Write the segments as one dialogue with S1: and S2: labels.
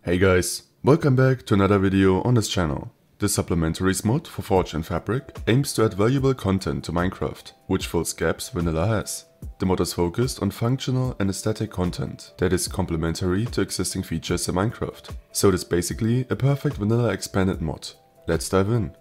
S1: Hey guys, welcome back to another video on this channel. The Supplementaries mod for Forge and Fabric aims to add valuable content to Minecraft, which fills gaps vanilla has. The mod is focused on functional and aesthetic content that is complementary to existing features in Minecraft. So it is basically a perfect vanilla expanded mod. Let's dive in.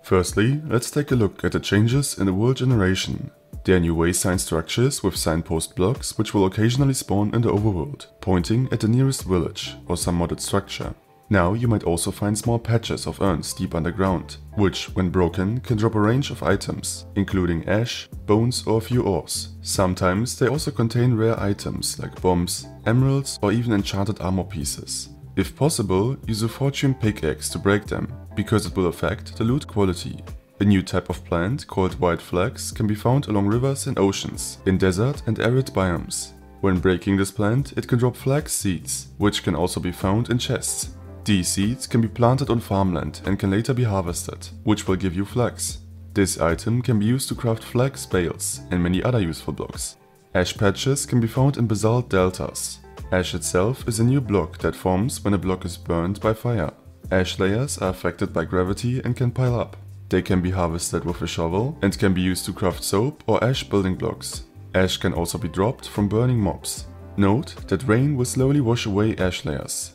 S1: Firstly, let's take a look at the changes in the world generation. There are new wayside structures with signpost blocks which will occasionally spawn in the overworld, pointing at the nearest village or some modded structure. Now you might also find small patches of urns deep underground, which, when broken, can drop a range of items, including ash, bones or a few ores. Sometimes they also contain rare items like bombs, emeralds or even enchanted armor pieces. If possible, use a fortune pickaxe to break them, because it will affect the loot quality. A new type of plant called white flax can be found along rivers and oceans, in desert and arid biomes. When breaking this plant, it can drop flax seeds, which can also be found in chests. These seeds can be planted on farmland and can later be harvested, which will give you flax. This item can be used to craft flax bales and many other useful blocks. Ash patches can be found in basalt deltas. Ash itself is a new block that forms when a block is burned by fire. Ash layers are affected by gravity and can pile up. They can be harvested with a shovel and can be used to craft soap or ash building blocks. Ash can also be dropped from burning mobs. Note that rain will slowly wash away ash layers.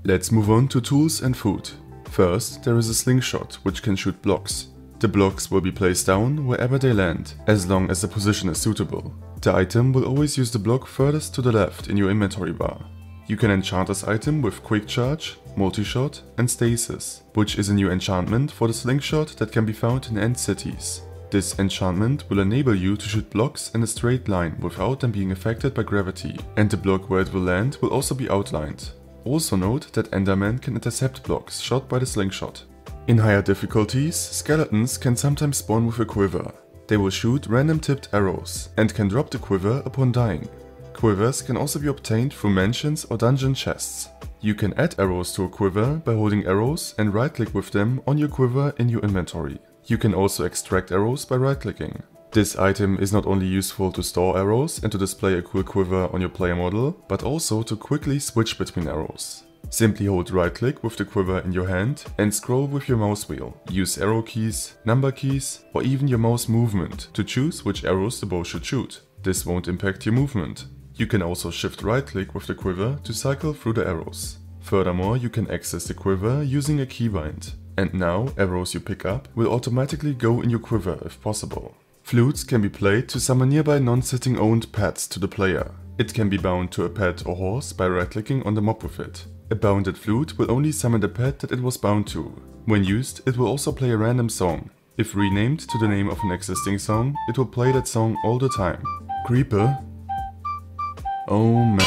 S1: Let's move on to tools and food. First, there is a slingshot which can shoot blocks. The blocks will be placed down wherever they land, as long as the position is suitable. The item will always use the block furthest to the left in your inventory bar. You can enchant this item with Quick Charge, Multi-Shot and Stasis, which is a new enchantment for the slingshot that can be found in end cities. This enchantment will enable you to shoot blocks in a straight line without them being affected by gravity, and the block where it will land will also be outlined. Also note that Endermen can intercept blocks shot by the slingshot. In higher difficulties, skeletons can sometimes spawn with a quiver. They will shoot random tipped arrows and can drop the quiver upon dying. Quivers can also be obtained through mansions or dungeon chests. You can add arrows to a quiver by holding arrows and right-click with them on your quiver in your inventory. You can also extract arrows by right-clicking. This item is not only useful to store arrows and to display a cool quiver on your player model, but also to quickly switch between arrows. Simply hold right-click with the quiver in your hand and scroll with your mouse wheel. Use arrow keys, number keys, or even your mouse movement to choose which arrows the bow should shoot. This won't impact your movement. You can also shift right-click with the quiver to cycle through the arrows. Furthermore, you can access the quiver using a keybind. And now, arrows you pick up will automatically go in your quiver if possible. Flutes can be played to summon nearby non-sitting owned pets to the player. It can be bound to a pet or horse by right-clicking on the mob with it. A bounded flute will only summon the pet that it was bound to. When used, it will also play a random song. If renamed to the name of an existing song, it will play that song all the time. Creeper? Oh man.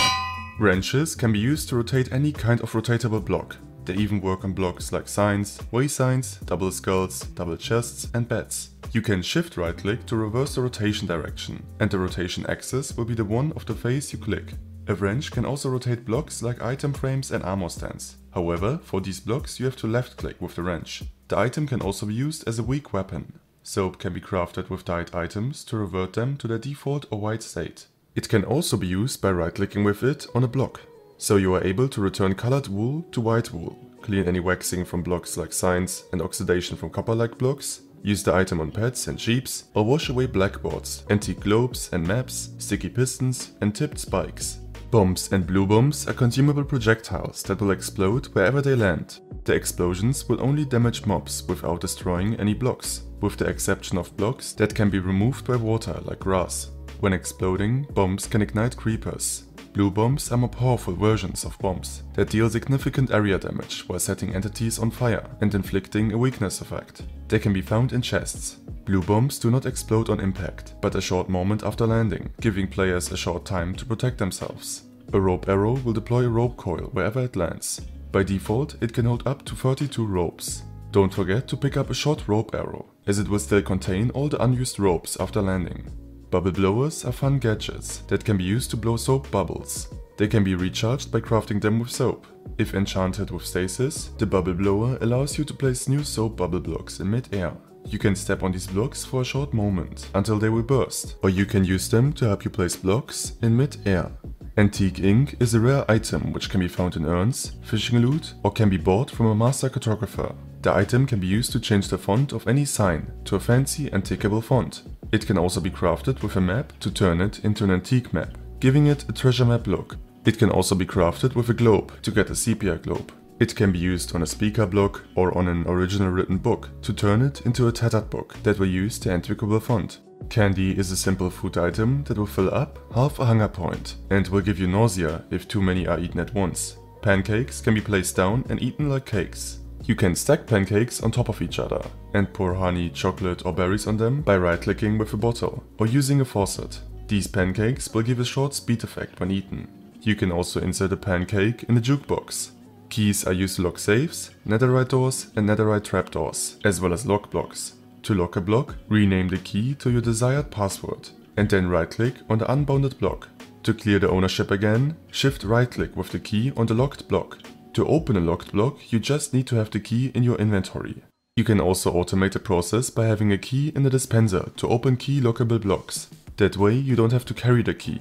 S1: Wrenches can be used to rotate any kind of rotatable block. They even work on blocks like signs, way signs, double skulls, double chests and beds. You can shift right click to reverse the rotation direction, and the rotation axis will be the one of the face you click. A wrench can also rotate blocks like item frames and armor stands. However, for these blocks you have to left click with the wrench. The item can also be used as a weak weapon. Soap can be crafted with dyed items to revert them to their default or white state. It can also be used by right-clicking with it on a block. So you are able to return colored wool to white wool, clean any waxing from blocks like signs and oxidation from copper-like blocks, use the item on pets and sheeps, or wash away blackboards, antique globes and maps, sticky pistons and tipped spikes. Bombs and blue bombs are consumable projectiles that will explode wherever they land. The explosions will only damage mobs without destroying any blocks, with the exception of blocks that can be removed by water like grass. When exploding, bombs can ignite creepers. Blue bombs are more powerful versions of bombs that deal significant area damage while setting entities on fire and inflicting a weakness effect. They can be found in chests. Blue bombs do not explode on impact, but a short moment after landing, giving players a short time to protect themselves. A rope arrow will deploy a rope coil wherever it lands. By default, it can hold up to 32 ropes. Don't forget to pick up a short rope arrow, as it will still contain all the unused ropes after landing. Bubble blowers are fun gadgets that can be used to blow soap bubbles. They can be recharged by crafting them with soap. If enchanted with stasis, the bubble blower allows you to place new soap bubble blocks in mid-air. You can step on these blocks for a short moment until they will burst, or you can use them to help you place blocks in mid-air. Antique ink is a rare item which can be found in urns, fishing loot, or can be bought from a master cartographer. The item can be used to change the font of any sign to a fancy antiquable font. It can also be crafted with a map to turn it into an antique map, giving it a treasure map look. It can also be crafted with a globe to get a sepia globe. It can be used on a speaker block or on an original written book to turn it into a tattered book that will use the antiquable font. Candy is a simple food item that will fill up half a hunger point and will give you nausea if too many are eaten at once. Pancakes can be placed down and eaten like cakes. You can stack pancakes on top of each other and pour honey, chocolate or berries on them by right-clicking with a bottle or using a faucet. These pancakes will give a short speed effect when eaten. You can also insert a pancake in the jukebox. Keys are used to lock safes, netherite doors and netherite trapdoors, as well as lock blocks. To lock a block, rename the key to your desired password and then right-click on the unbounded block. To clear the ownership again, shift right-click with the key on the locked block. To open a locked block, you just need to have the key in your inventory. You can also automate the process by having a key in the dispenser to open key lockable blocks. That way you don't have to carry the key.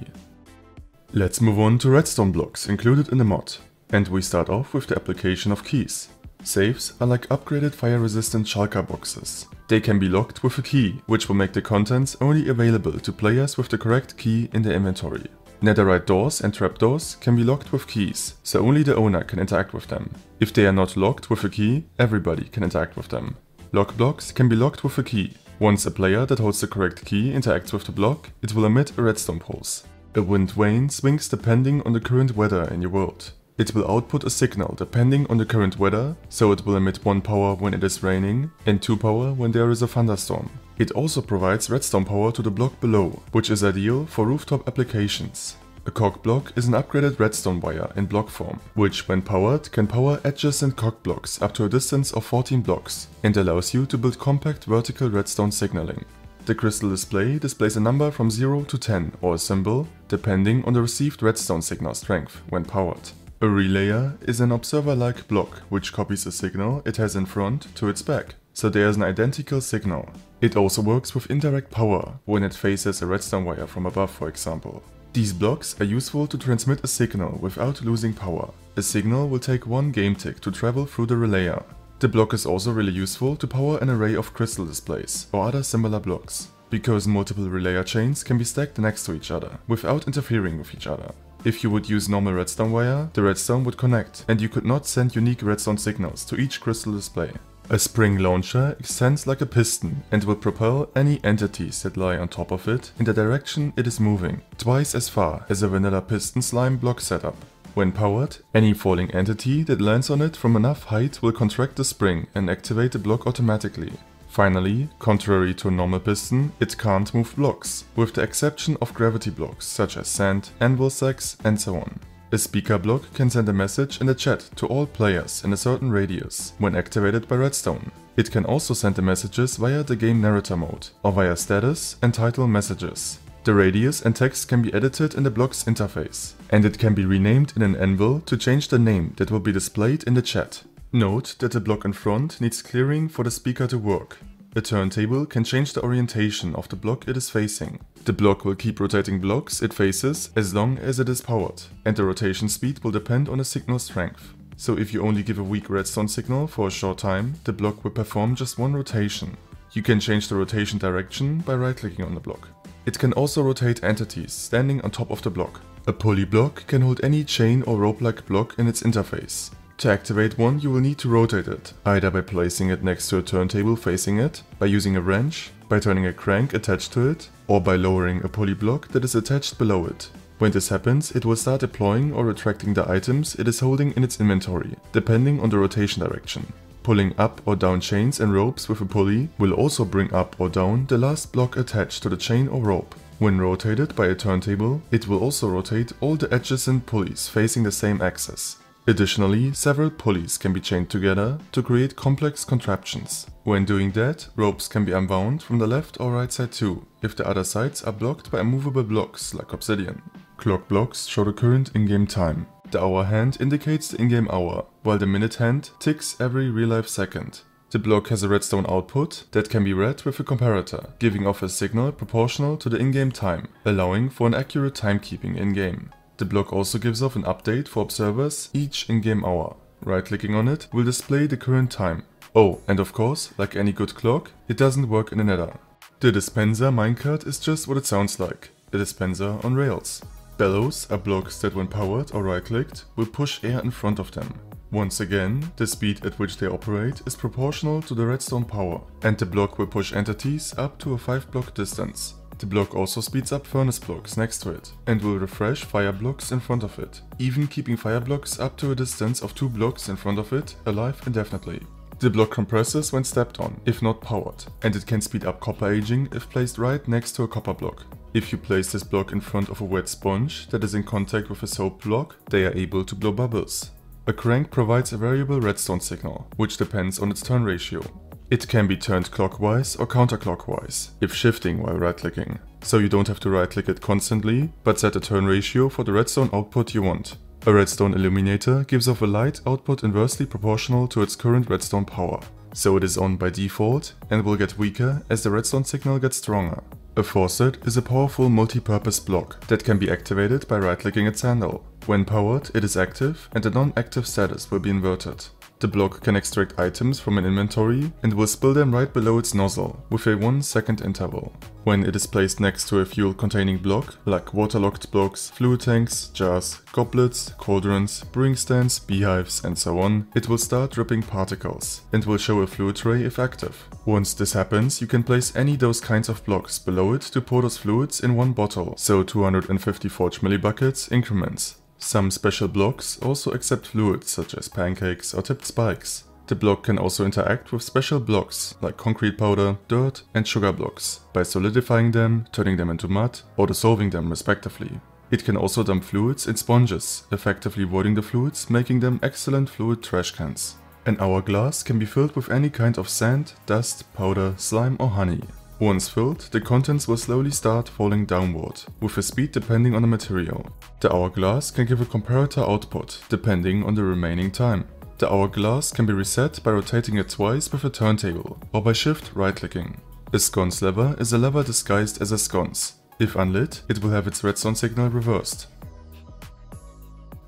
S1: Let's move on to redstone blocks included in the mod. And we start off with the application of keys. Safes are like upgraded fire-resistant shulker boxes. They can be locked with a key, which will make the contents only available to players with the correct key in their inventory. Netherite doors and trapdoors can be locked with keys, so only the owner can interact with them. If they are not locked with a key, everybody can interact with them. Lock blocks can be locked with a key. Once a player that holds the correct key interacts with the block, it will emit a redstone pulse. A wind vane swings depending on the current weather in your world. It will output a signal depending on the current weather, so it will emit 1 power when it is raining and 2 power when there is a thunderstorm. It also provides redstone power to the block below, which is ideal for rooftop applications. A cock block is an upgraded redstone wire in block form, which when powered can power adjacent cock blocks up to a distance of 14 blocks and allows you to build compact vertical redstone signaling. The crystal display displays a number from 0 to 10 or a symbol, depending on the received redstone signal strength when powered. A relayer is an observer-like block which copies a signal it has in front to its back, so there is an identical signal. It also works with indirect power when it faces a redstone wire from above, for example. These blocks are useful to transmit a signal without losing power. A signal will take 1 game tick to travel through the relayer. The block is also really useful to power an array of crystal displays or other similar blocks, because multiple relayer chains can be stacked next to each other without interfering with each other. If you would use normal redstone wire, the redstone would connect and you could not send unique redstone signals to each crystal display. A spring launcher extends like a piston and will propel any entities that lie on top of it in the direction it is moving, twice as far as a vanilla piston slime block setup. When powered, any falling entity that lands on it from enough height will contract the spring and activate the block automatically. Finally, contrary to a normal piston, it can't move blocks, with the exception of gravity blocks such as sand, anvil sacks and so on. A speaker block can send a message in the chat to all players in a certain radius when activated by redstone. It can also send the messages via the game narrator mode or via status and title messages. The radius and text can be edited in the block's interface, and it can be renamed in an anvil to change the name that will be displayed in the chat. Note that the block in front needs clearing for the speaker to work. A turntable can change the orientation of the block it is facing. The block will keep rotating blocks it faces as long as it is powered, and the rotation speed will depend on the signal strength. So if you only give a weak redstone signal for a short time, the block will perform just 1 rotation. You can change the rotation direction by right-clicking on the block. It can also rotate entities standing on top of the block. A pulley block can hold any chain or rope-like block in its interface. To activate one, you will need to rotate it, either by placing it next to a turntable facing it, by using a wrench, by turning a crank attached to it, or by lowering a pulley block that is attached below it. When this happens, it will start deploying or retracting the items it is holding in its inventory, depending on the rotation direction. Pulling up or down chains and ropes with a pulley will also bring up or down the last block attached to the chain or rope. When rotated by a turntable, it will also rotate all the adjacent pulleys facing the same axis. Additionally, several pulleys can be chained together to create complex contraptions. When doing that, ropes can be unwound from the left or right side too, if the other sides are blocked by immovable blocks like obsidian. Clock blocks show the current in-game time. The hour hand indicates the in-game hour, while the minute hand ticks every real-life second. The block has a redstone output that can be read with a comparator, giving off a signal proportional to the in-game time, allowing for an accurate timekeeping in-game. The block also gives off an update for observers each in-game hour. Right-clicking on it will display the current time. Oh, and of course, like any good clock, it doesn't work in the Nether. The dispenser minecart is just what it sounds like, a dispenser on rails. Bellows are blocks that when powered or right-clicked will push air in front of them. Once again, the speed at which they operate is proportional to the redstone power, and the block will push entities up to a 5-block distance. The block also speeds up furnace blocks next to it, and will refresh fire blocks in front of it, even keeping fire blocks up to a distance of 2 blocks in front of it alive indefinitely. The block compresses when stepped on, if not powered, and it can speed up copper aging if placed right next to a copper block. If you place this block in front of a wet sponge that is in contact with a soap block, they are able to blow bubbles. A crank provides a variable redstone signal, which depends on its turn ratio. It can be turned clockwise or counterclockwise, if shifting while right-clicking, so you don't have to right-click it constantly, but set a turn ratio for the redstone output you want. A redstone illuminator gives off a light output inversely proportional to its current redstone power, so it is on by default and will get weaker as the redstone signal gets stronger. A faucet is a powerful multi-purpose block that can be activated by right-clicking its handle. When powered, it is active and the non-active status will be inverted. The block can extract items from an inventory and will spill them right below its nozzle with a 1-second interval. When it is placed next to a fuel-containing block, like waterlogged blocks, fluid tanks, jars, goblets, cauldrons, brewing stands, beehives and so on, it will start dripping particles and will show a fluid tray if active. Once this happens, you can place any those kinds of blocks below it to pour those fluids in one bottle, so 250 forge millibuckets increments. Some special blocks also accept fluids such as pancakes or tipped spikes. The block can also interact with special blocks like concrete powder, dirt and sugar blocks by solidifying them, turning them into mud or dissolving them respectively. It can also dump fluids in sponges, effectively voiding the fluids, making them excellent fluid trash cans. An hourglass can be filled with any kind of sand, dust, powder, slime or honey. Once filled, the contents will slowly start falling downward, with a speed depending on the material. The hourglass can give a comparator output, depending on the remaining time. The hourglass can be reset by rotating it twice with a turntable, or by shift right-clicking. A sconce lever is a lever disguised as a sconce. If unlit, it will have its redstone signal reversed.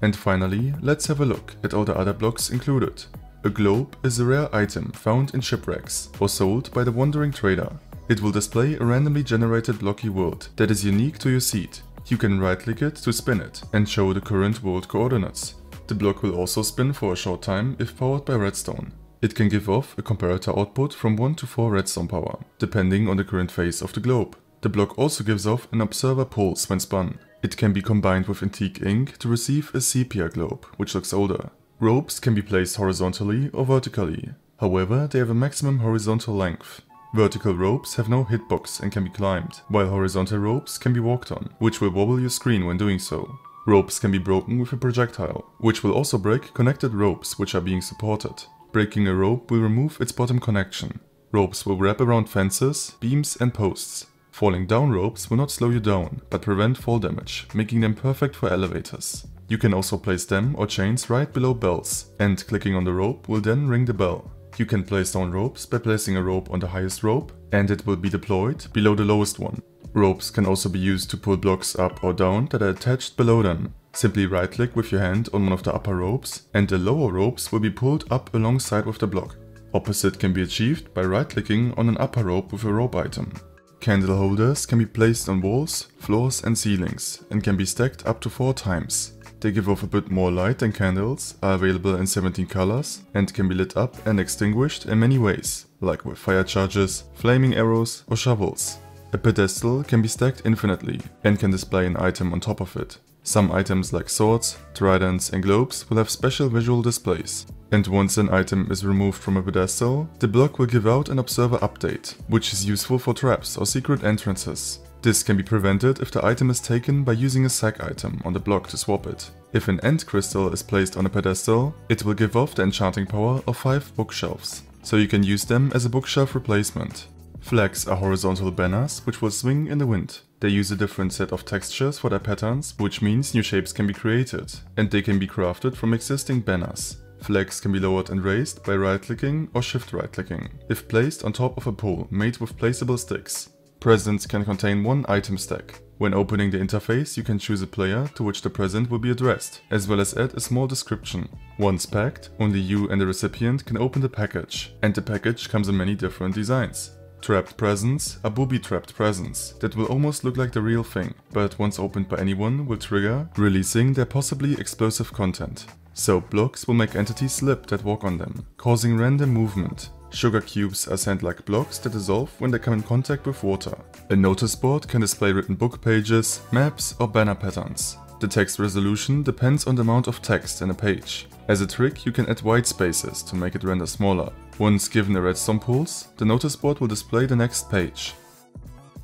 S1: And finally, let's have a look at all the other blocks included. A globe is a rare item found in shipwrecks, or sold by the wandering trader. It will display a randomly generated blocky world that is unique to your seed. You can right-click it to spin it and show the current world coordinates. The block will also spin for a short time if powered by redstone. It can give off a comparator output from 1 to 4 redstone power, depending on the current phase of the globe. The block also gives off an observer pulse when spun. It can be combined with antique ink to receive a sepia globe, which looks older. Ropes can be placed horizontally or vertically. However, they have a maximum horizontal length. Vertical ropes have no hitbox and can be climbed, while horizontal ropes can be walked on, which will wobble your screen when doing so. Ropes can be broken with a projectile, which will also break connected ropes which are being supported. Breaking a rope will remove its bottom connection. Ropes will wrap around fences, beams and posts. Falling down ropes will not slow you down, but prevent fall damage, making them perfect for elevators. You can also place them or chains right below bells, and clicking on the rope will then ring the bell. You can place down ropes by placing a rope on the highest rope, and it will be deployed below the lowest one. Ropes can also be used to pull blocks up or down that are attached below them. Simply right-click with your hand on one of the upper ropes, and the lower ropes will be pulled up alongside with the block. Opposite can be achieved by right-clicking on an upper rope with a rope item. Candle holders can be placed on walls, floors and ceilings, and can be stacked up to 4 times. They give off a bit more light than candles, are available in 17 colors, and can be lit up and extinguished in many ways, like with fire charges, flaming arrows or shovels. A pedestal can be stacked infinitely, and can display an item on top of it. Some items like swords, tridents and globes will have special visual displays. And once an item is removed from a pedestal, the block will give out an observer update, which is useful for traps or secret entrances. This can be prevented if the item is taken by using a sack item on the block to swap it. If an end crystal is placed on a pedestal, it will give off the enchanting power of 5 bookshelves, so you can use them as a bookshelf replacement. Flags are horizontal banners which will swing in the wind. They use a different set of textures for their patterns, which means new shapes can be created, and they can be crafted from existing banners. Flags can be lowered and raised by right-clicking or shift right-clicking, if placed on top of a pole made with placeable sticks. Presents can contain one item stack. When opening the interface, you can choose a player to which the present will be addressed, as well as add a small description. Once packed, only you and the recipient can open the package, and the package comes in many different designs. Trapped presents are booby-trapped presents that will almost look like the real thing, but once opened by anyone will trigger releasing their possibly explosive content. Soap blocks will make entities slip that walk on them, causing random movement. Sugar cubes are sand like blocks that dissolve when they come in contact with water. A notice board can display written book pages, maps or banner patterns. The text resolution depends on the amount of text in a page. As a trick, you can add white spaces to make it render smaller. Once given a redstone pulse, the notice board will display the next page.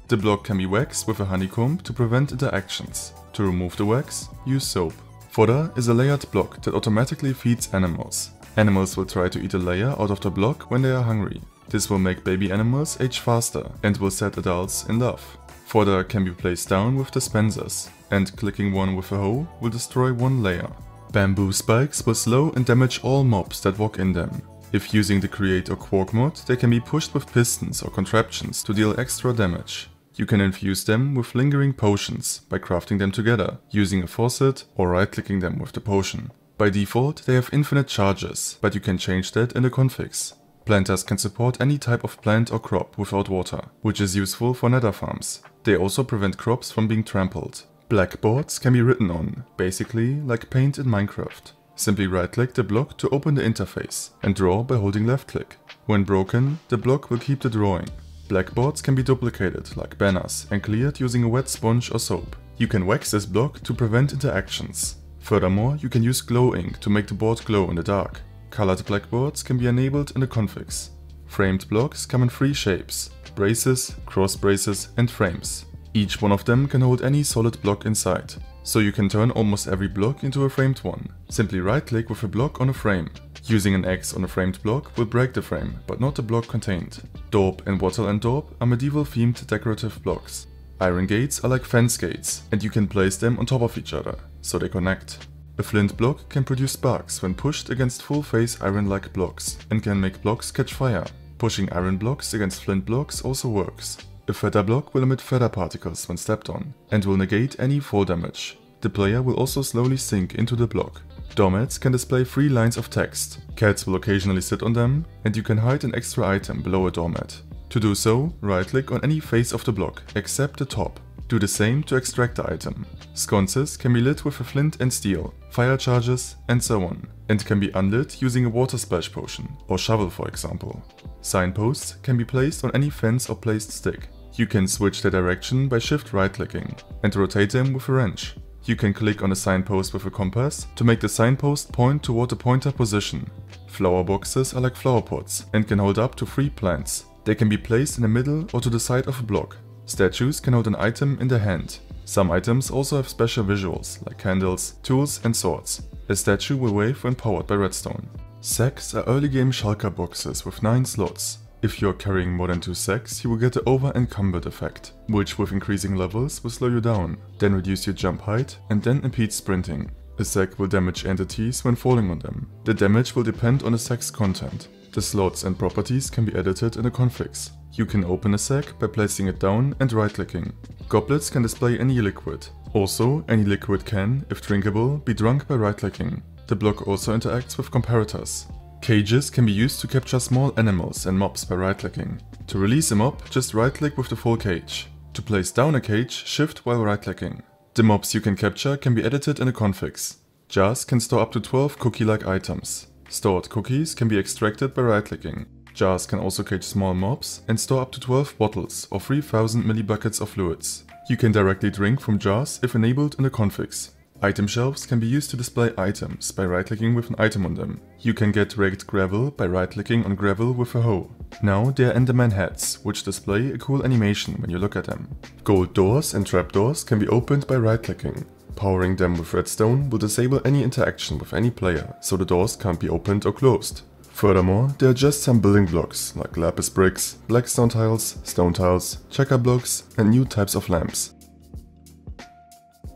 S1: The block can be waxed with a honeycomb to prevent interactions. To remove the wax, use soap. Fodder is a layered block that automatically feeds animals. Animals will try to eat a layer out of the block when they are hungry. This will make baby animals age faster and will set adults in love. Fodder can be placed down with dispensers, and clicking one with a hoe will destroy one layer. Bamboo spikes will slow and damage all mobs that walk in them. If using the create or quark mod, they can be pushed with pistons or contraptions to deal extra damage. You can infuse them with lingering potions by crafting them together, using a faucet or right-clicking them with the potion. By default, they have infinite charges, but you can change that in the configs. Planters can support any type of plant or crop without water, which is useful for nether farms. They also prevent crops from being trampled. Blackboards can be written on, basically like paint in Minecraft. Simply right-click the block to open the interface and draw by holding left-click. When broken, the block will keep the drawing. Blackboards can be duplicated like banners and cleared using a wet sponge or soap. You can wax this block to prevent interactions. Furthermore, you can use glow ink to make the board glow in the dark. Colored blackboards can be enabled in the configs. Framed blocks come in 3 shapes: braces, cross braces and frames. Each one of them can hold any solid block inside, so you can turn almost every block into a framed one. Simply right-click with a block on a frame. Using an X on a framed block will break the frame, but not the block contained. Daub and wattle and daub are medieval themed decorative blocks. Iron gates are like fence gates, and you can place them on top of each other, so they connect. A flint block can produce sparks when pushed against full-face iron-like blocks, and can make blocks catch fire. Pushing iron blocks against flint blocks also works. A feather block will emit feather particles when stepped on, and will negate any fall damage. The player will also slowly sink into the block. Doormats can display 3 lines of text. Cats will occasionally sit on them, and you can hide an extra item below a doormat. To do so, right-click on any face of the block, except the top. Do the same to extract the item. Sconces can be lit with a flint and steel, fire charges, and so on, and can be unlit using a water splash potion, or shovel for example. Signposts can be placed on any fence or placed stick. You can switch their direction by shift right-clicking, and rotate them with a wrench. You can click on a signpost with a compass to make the signpost point toward the pointer position. Flower boxes are like flower pots and can hold up to 3 plants. They can be placed in the middle or to the side of a block. Statues can hold an item in their hand. Some items also have special visuals, like candles, tools and swords. A statue will wave when powered by redstone. Sacks are early game shulker boxes with 9 slots. If you are carrying more than 2 sacks, you will get the over-encumbered effect, which with increasing levels will slow you down, then reduce your jump height and then impede sprinting. A sack will damage entities when falling on them. The damage will depend on the sack's content. The slots and properties can be edited in the configs. You can open a sack by placing it down and right-clicking. Goblets can display any liquid. Also, any liquid can, if drinkable, be drunk by right-clicking. The block also interacts with comparators. Cages can be used to capture small animals and mobs by right-clicking. To release a mob, just right-click with the full cage. To place down a cage, shift while right-clicking. The mobs you can capture can be edited in the configs. Jars can store up to 12 cookie-like items. Stored cookies can be extracted by right-clicking. Jars can also cage small mobs and store up to 12 bottles or 3000 millibuckets of fluids. You can directly drink from jars if enabled in the configs. Item shelves can be used to display items by right-clicking with an item on them. You can get raked gravel by right-clicking on gravel with a hoe. Now there are Enderman heads, which display a cool animation when you look at them. Gold doors and trapdoors can be opened by right-clicking. Powering them with redstone will disable any interaction with any player, so the doors can't be opened or closed. Furthermore, there are just some building blocks like lapis bricks, blackstone tiles, stone tiles, checker blocks and new types of lamps.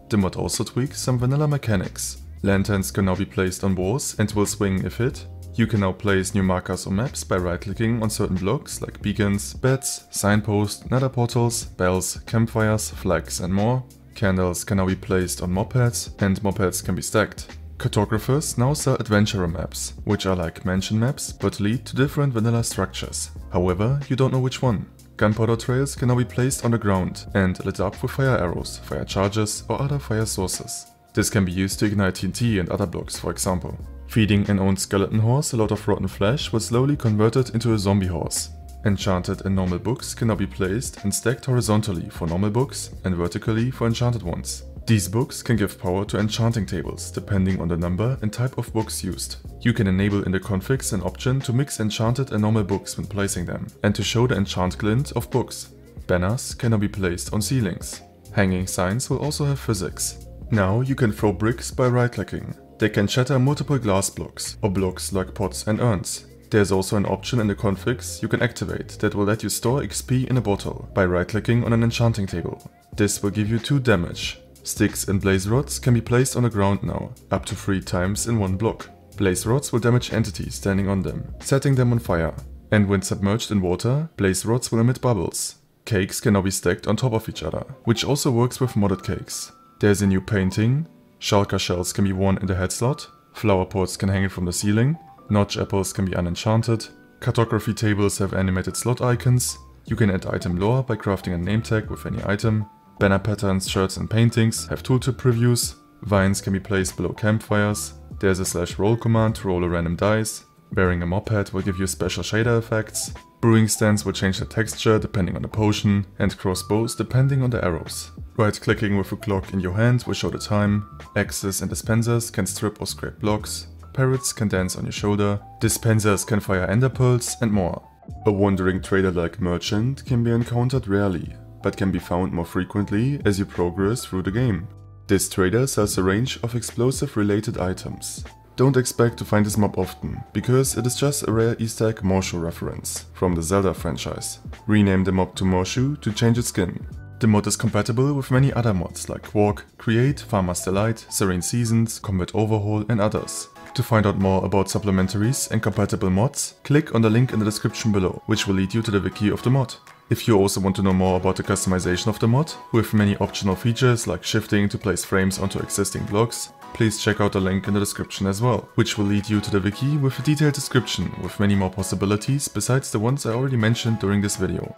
S1: The mod also tweaks some vanilla mechanics. Lanterns can now be placed on walls and will swing if hit. You can now place new markers or maps by right-clicking on certain blocks like beacons, beds, signposts, nether portals, bells, campfires, flags and more. Candles can now be placed on mopeds, and mopeds can be stacked. Cartographers now sell adventurer maps, which are like mansion maps but lead to different vanilla structures. However, you don't know which one. Gunpowder trails can now be placed on the ground and lit up with fire arrows, fire charges or other fire sources. This can be used to ignite TNT and other blocks, for example. Feeding an own skeleton horse a lot of rotten flesh will slowly convert it into a zombie horse. Enchanted and normal books can now be placed and stacked horizontally for normal books and vertically for enchanted ones. These books can give power to enchanting tables depending on the number and type of books used. You can enable in the configs an option to mix enchanted and normal books when placing them, and to show the enchant glint of books. Banners can now be placed on ceilings. Hanging signs will also have physics. Now you can throw bricks by right-clicking. They can shatter multiple glass blocks, or blocks like pots and urns. There's also an option in the configs you can activate that will let you store XP in a bottle by right-clicking on an enchanting table. This will give you 2 damage. Sticks and blaze rods can be placed on the ground now, up to 3 times in one block. Blaze rods will damage entities standing on them, setting them on fire. And when submerged in water, blaze rods will emit bubbles. Cakes can now be stacked on top of each other, which also works with modded cakes. There's a new painting. Shulker shells can be worn in the head slot. Flower pots can hang it from the ceiling. Notch apples can be unenchanted. Cartography tables have animated slot icons. You can add item lore by crafting a name tag with any item. Banner patterns, shirts and paintings have tooltip previews. Vines can be placed below campfires. There's a /roll command to roll a random dice. Wearing a mop hat will give you special shader effects. Brewing stands will change the texture depending on the potion, and crossbows depending on the arrows. Right-clicking with a clock in your hand will show the time. Axes and dispensers can strip or scrape blocks. Parrots can dance on your shoulder. Dispensers can fire ender pearls and more. A wandering trader like merchant can be encountered rarely, but can be found more frequently as you progress through the game. This trader sells a range of explosive related items. Don't expect to find this mob often, because it is just a rare easter egg Morshu reference from the Zelda franchise. Rename the mob to Morshu to change its skin. The mod is compatible with many other mods like Quark, Create, Farmer's Delight, Serene Seasons, Combat Overhaul and others. To find out more about supplementaries and compatible mods, click on the link in the description below, which will lead you to the wiki of the mod. If you also want to know more about the customization of the mod, with many optional features like shifting to place frames onto existing blocks, please check out the link in the description as well, which will lead you to the wiki with a detailed description with many more possibilities besides the ones I already mentioned during this video.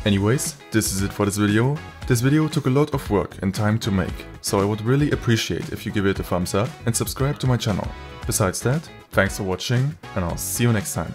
S1: Anyways, this is it for this video. This video took a lot of work and time to make, so I would really appreciate if you give it a thumbs up and subscribe to my channel. Besides that, thanks for watching and I'll see you next time.